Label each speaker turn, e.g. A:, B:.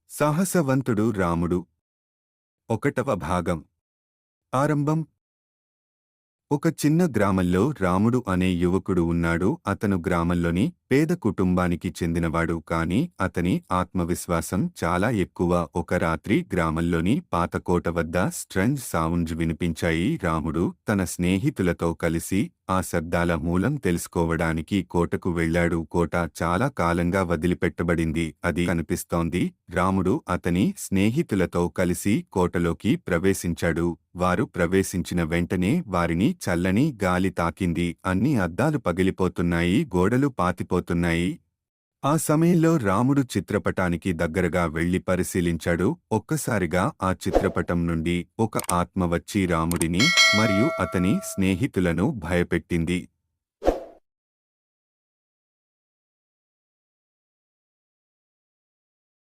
A: సాహసవంతుడు రాముడు. ఒకటవ భాగం. ఆరంభం. ఒక చిన్న గ్రామంలో రాముడు అనే యువకుడు ఉన్నాడు. అతను గ్రామంలోని పేద కుటుంబానికి చెందినవాడు, కాని అతని ఆత్మవిశ్వాసం చాలా ఎక్కువ. ఒక రాత్రి గ్రామంలోని పాతకోట వద్ద స్ట్రేంజ్ సౌండ్స్ వినిపించాయి. రాముడు తన స్నేహితులతో కలిసి ఆ శబ్దాల మూలం తెలుసుకోవడానికి కోటకు వెళ్ళాడు. కోట చాలా కాలంగా వదిలిపెట్టబడింది. అది కనిపిస్తోంది. రాముడు అతని స్నేహితులతో కలిసి కోటలోకి ప్రవేశించాడు. వారు ప్రవేశించిన వెంటనే వారిని చల్లని గాలి తాకింది. అన్ని అద్దాలు పగిలిపోతున్నాయి, గోడలు పాతిపోతున్నాయి. ఆ సమయంలో రాముడు చిత్రపటానికి దగ్గరగా వెళ్లి పరిశీలించాడు. ఒక్కసారిగా ఆ చిత్రపటం నుండి ఒక ఆత్మ వచ్చి రాముడిని మరియు అతని స్నేహితులను భయపెట్టింది.